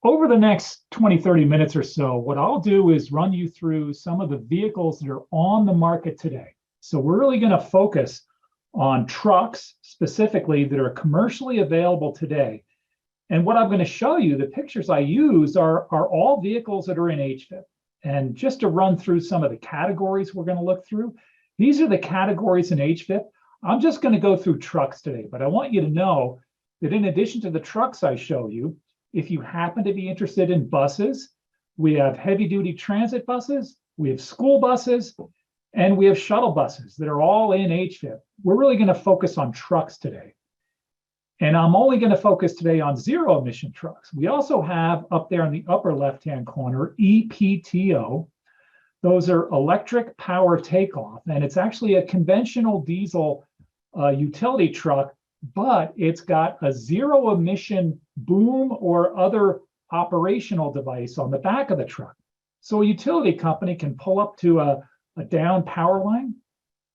over the next 20, 30 minutes or so, what I'll do is run you through some of the vehicles that are on the market today. So we're really going to focus on trucks specifically that are commercially available today. And what I'm going to show you, the pictures I use are all vehicles that are in HVIP. And just to run through some of the categories we're going to look through, these are the categories in HVIP. I'm just going to go through trucks today, but I want you to know that in addition to the trucks I show you, if you happen to be interested in buses, we have heavy-duty transit buses, we have school buses, and we have shuttle buses that are all in HVIP. We're really going to focus on trucks today. And I'm only going to focus today on zero-emission trucks. We also have up there in the upper left-hand corner, EPTO. Those are electric power takeoff, and it's actually a conventional diesel utility truck, but it's got a zero-emission boom or other operational device on the back of the truck. So a utility company can pull up to a down power line,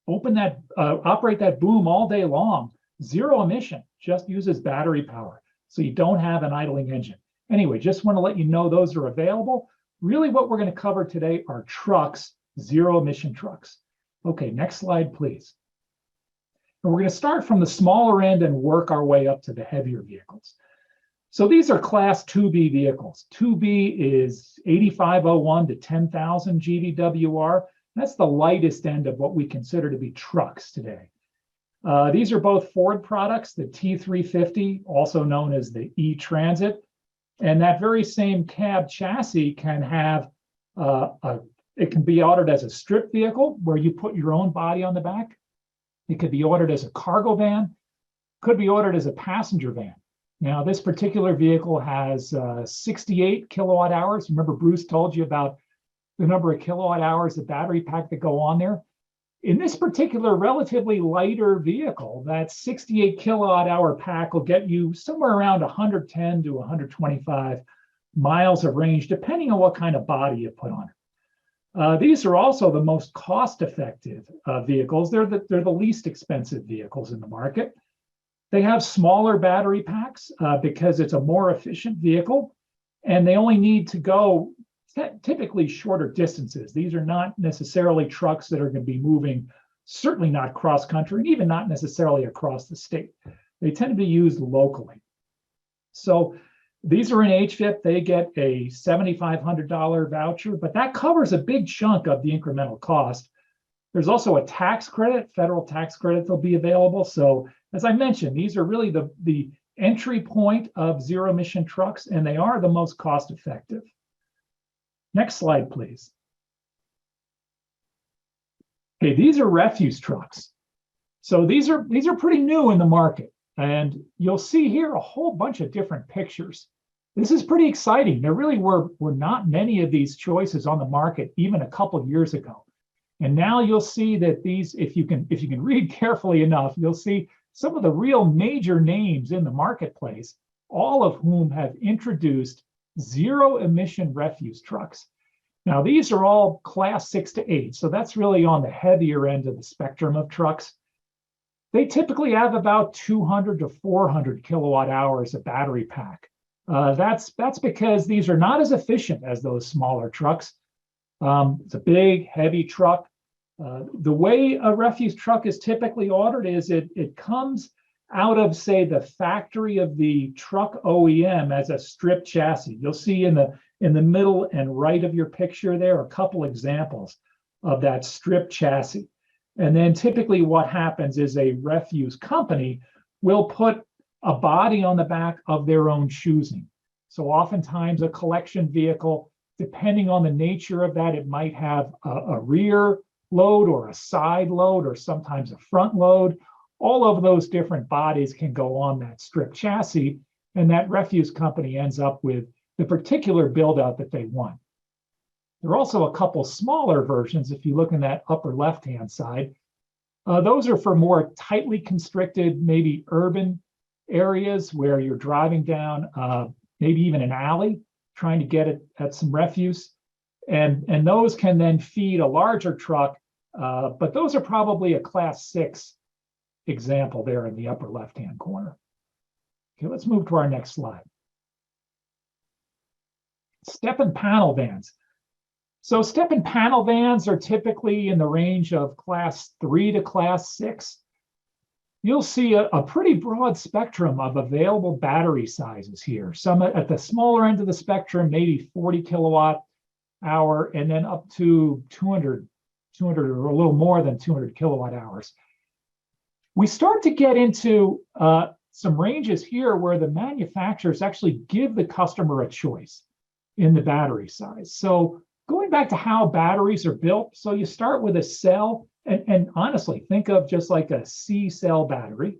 open that, operate that boom all day long, zero emission, just uses battery power. So you don't have an idling engine. Anyway, just want to let you know those are available. Really what we're going to cover today are trucks, zero emission trucks. Okay, next slide, please. And we're going to start from the smaller end and work our way up to the heavier vehicles. So these are class 2B vehicles. 2B is 8501 to 10,000 GVWR. That's the lightest end of what we consider to be trucks today. These are both Ford products, the T350, also known as the E-Transit. And that very same cab chassis can have, it can be ordered as a strip vehicle where you put your own body on the back. It could be ordered as a cargo van, could be ordered as a passenger van. Now, this particular vehicle has 68 kilowatt hours. Remember, Bruce told you about the number of kilowatt hours of battery pack that go on there. In this particular relatively lighter vehicle, that 68 kilowatt hour pack will get you somewhere around 110 to 125 miles of range, depending on what kind of body you put on it. These are also the most cost-effective vehicles. They're the least expensive vehicles in the market. They have smaller battery packs because it's a more efficient vehicle, and they only need to go typically shorter distances. These are not necessarily trucks that are going to be moving, certainly not cross-country, and even not necessarily across the state. They tend to be used locally. So these are in HVIP. They get a $7,500 voucher, but that covers a big chunk of the incremental cost. There's also a tax credit, federal tax credit that'll be available. So as I mentioned, these are really the entry point of zero-emission trucks, and they are the most cost-effective. Next slide, please. Okay, these are refuse trucks. So these are pretty new in the market, and you'll see here a whole bunch of different pictures. This is pretty exciting. There really were not many of these choices on the market even a couple of years ago. And now you'll see that these, if you can read carefully enough, you'll see some of the real major names in the marketplace, all of whom have introduced zero-emission refuse trucks. Now, these are all class 6 to 8, so that's really on the heavier end of the spectrum of trucks. They typically have about 200 to 400 kilowatt hours of battery pack. That's because these are not as efficient as those smaller trucks. It's a big, heavy truck. The way a refuse truck is typically ordered is it comes out of, say, the factory of the truck OEM as a strip chassis. You'll see in the middle and right of your picture there a couple examples of that strip chassis. And then typically what happens is a refuse company will put a body on the back of their own choosing. So oftentimes a collection vehicle, depending on the nature of that, it might have a rear load or a side load or sometimes a front load. All of those different bodies can go on that strip chassis, and that refuse company ends up with the particular build-out that they want. There are also a couple smaller versions, if you look in that upper left-hand side. Those are for more tightly constricted, maybe urban areas where you're driving down maybe even an alley, trying to get at some refuse. And those can then feed a larger truck, but those are probably a class 6 example there in the upper left-hand corner. Okay, let's move to our next slide. Step and panel vans. So step and panel vans are typically in the range of class 3 to class 6. You'll see a pretty broad spectrum of available battery sizes here. Some at the smaller end of the spectrum, maybe 40 kilowatt hour, and then up to 200 or a little more than 200 kilowatt hours. We start to get into some ranges here where the manufacturers actually give the customer a choice in the battery size. So going back to how batteries are built, so you start with a cell, and honestly, think of just like a C cell battery.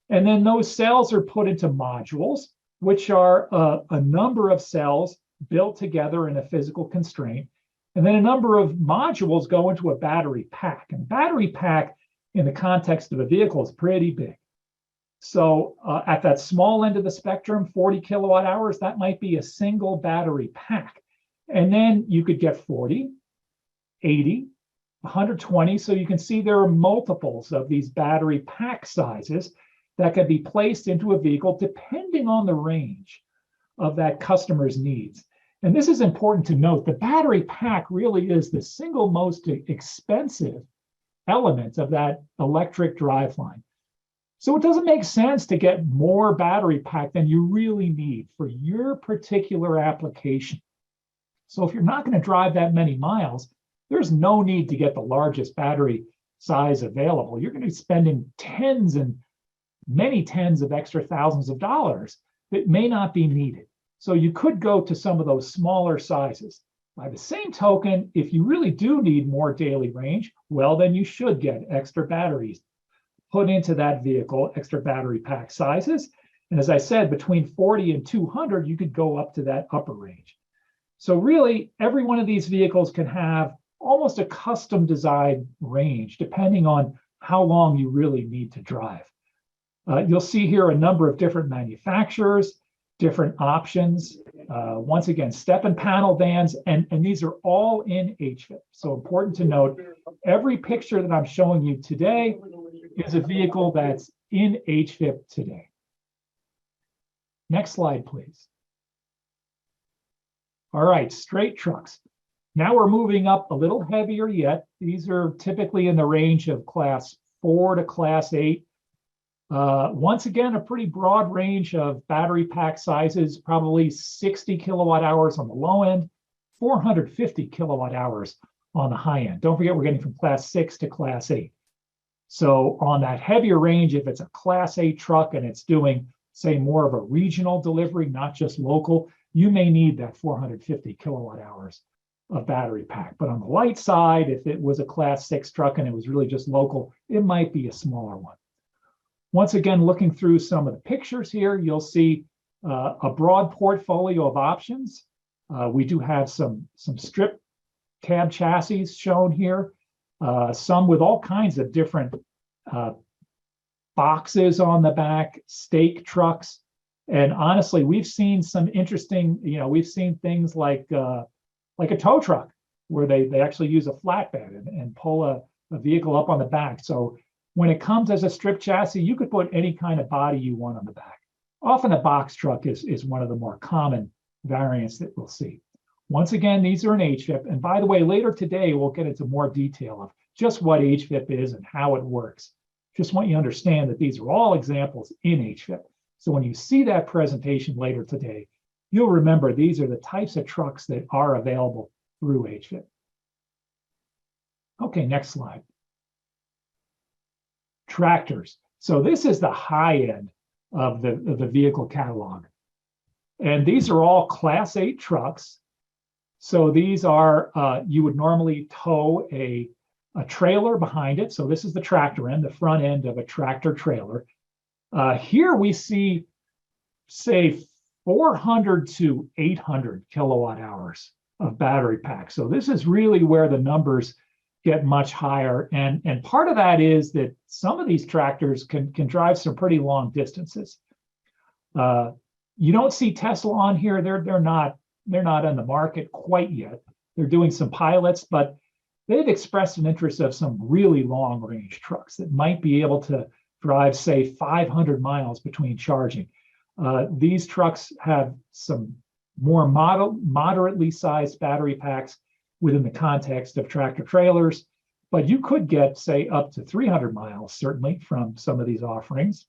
And then those cells are put into modules, which are a number of cells built together in a physical constraint. And then a number of modules go into a battery pack. And battery pack in the context of a vehicle is pretty big. So at that small end of the spectrum, 40 kilowatt hours, that might be a single battery pack. And then you could get 40, 80, 120. So you can see there are multiples of these battery pack sizes that can be placed into a vehicle depending on the range of that customer's needs. And this is important to note. The battery pack really is the single most expensive element of that electric driveline. So it doesn't make sense to get more battery pack than you really need for your particular application. So if you're not going to drive that many miles, there's no need to get the largest battery size available. You're going to be spending tens and many tens of extra thousands of dollars that may not be needed. So you could go to some of those smaller sizes. By the same token, if you really do need more daily range, well, then you should get extra batteries put into that vehicle, extra battery pack sizes. And as I said, between 40 and 200, you could go up to that upper range. So really, every one of these vehicles can have almost a custom designed range, depending on how long you really need to drive. You'll see here a number of different manufacturers, different options. Once again, step and panel vans, and these are all in HVIP. So important to note, every picture that I'm showing you today is a vehicle that's in HVIP today. Next slide, please. All right, straight trucks. Now we're moving up a little heavier yet. These are typically in the range of class 4 to class 8. Once again, a pretty broad range of battery pack sizes, probably 60 kilowatt hours on the low end, 450 kilowatt hours on the high end. Don't forget, we're getting from class 6 to class 8. So on that heavier range, if it's a class 8 truck and it's doing, say, more of a regional delivery, not just local, you may need that 450 kilowatt hours of battery pack. But on the light side, if it was a class 6 truck and it was really just local, it might be a smaller one. Once again, looking through some of the pictures here, you'll see a broad portfolio of options. We do have some strip cab chassis shown here, some with all kinds of different boxes on the back, stake trucks. And honestly, we've seen some interesting, we've seen things like a tow truck where they actually use a flatbed and pull a vehicle up on the back. So when it comes as a strip chassis, you could put any kind of body you want on the back. Often a box truck is one of the more common variants that we'll see. Once again, these are in HVIP. And by the way, later today, we'll get into more detail of just what HVIP is and how it works. Just want you to understand that these are all examples in HVIP. So when you see that presentation later today, you'll remember these are the types of trucks that are available through HVIP. Okay, next slide. Tractors. So this is the high end of the vehicle catalog. And these are all class 8 trucks. So these are, you would normally tow a trailer behind it. So this is the tractor end, the front end of a tractor trailer. Here we see, say, 400 to 800 kilowatt hours of battery pack. So this is really where the numbers get much higher. And part of that is that some of these tractors can drive some pretty long distances. You don't see Tesla on here. They're not on the market quite yet. They're doing some pilots, but they've expressed an interest of some really long range trucks that might be able to drive, say, 500 miles between charging. These trucks have some more moderately sized battery packs within the context of tractor trailers, but you could get, say, up to 300 miles, certainly, from some of these offerings.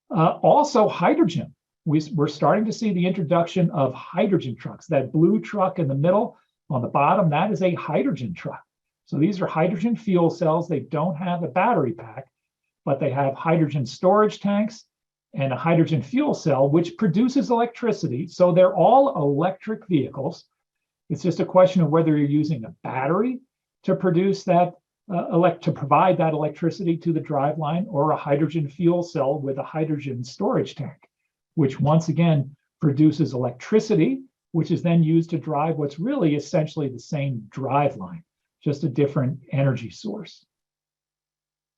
Also, hydrogen. We're starting to see the introduction of hydrogen trucks. That blue truck in the middle on the bottom, that is a hydrogen truck. So these are hydrogen fuel cells. They don't have a battery pack, but they have hydrogen storage tanks and a hydrogen fuel cell, which produces electricity. So they're all electric vehicles. It's just a question of whether you're using a battery to produce that, to provide that electricity to the driveline, or a hydrogen fuel cell with a hydrogen storage tank, which once again produces electricity, which is then used to drive what's really essentially the same driveline, just a different energy source.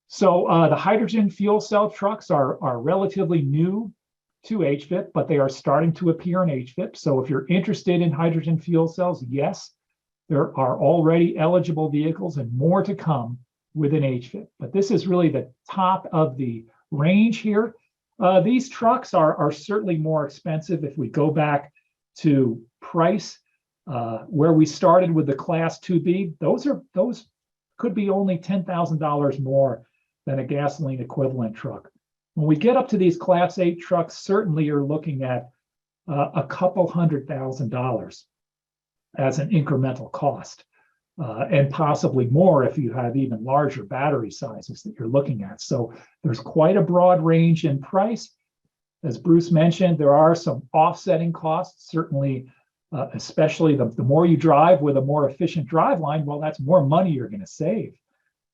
So the hydrogen fuel cell trucks are relatively new to HVIP, but they are starting to appear in HVIP. So if you're interested in hydrogen fuel cells, yes, there are already eligible vehicles and more to come within HVIP. But this is really the top of the range here. These trucks are certainly more expensive. If we go back to price, where we started with the Class 2B, those could be only $10,000 more than a gasoline equivalent truck. When we get up to these Class 8 trucks, certainly you're looking at a couple $100,000 as an incremental cost, and possibly more if you have even larger battery sizes that you're looking at. So there's quite a broad range in price. As Bruce mentioned, there are some offsetting costs, certainly, especially the more you drive with a more efficient driveline, well, that's more money you're going to save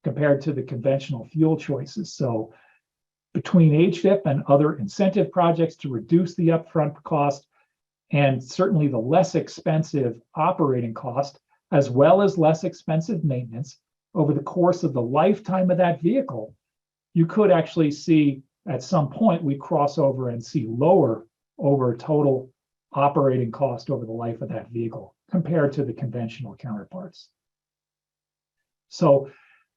compared to the conventional fuel choices. So between HVIP and other incentive projects to reduce the upfront cost, and certainly the less expensive operating cost, as well as less expensive maintenance over the course of the lifetime of that vehicle, you could actually see at some point we cross over and see lower over total operating cost over the life of that vehicle compared to the conventional counterparts. So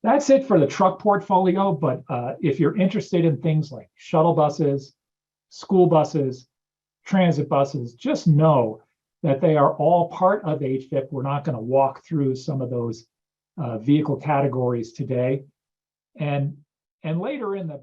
that's it for the truck portfolio. But if you're interested in things like shuttle buses, school buses, transit buses, just know that they are all part of HVIP. We're not going to walk through some of those vehicle categories today. And later in the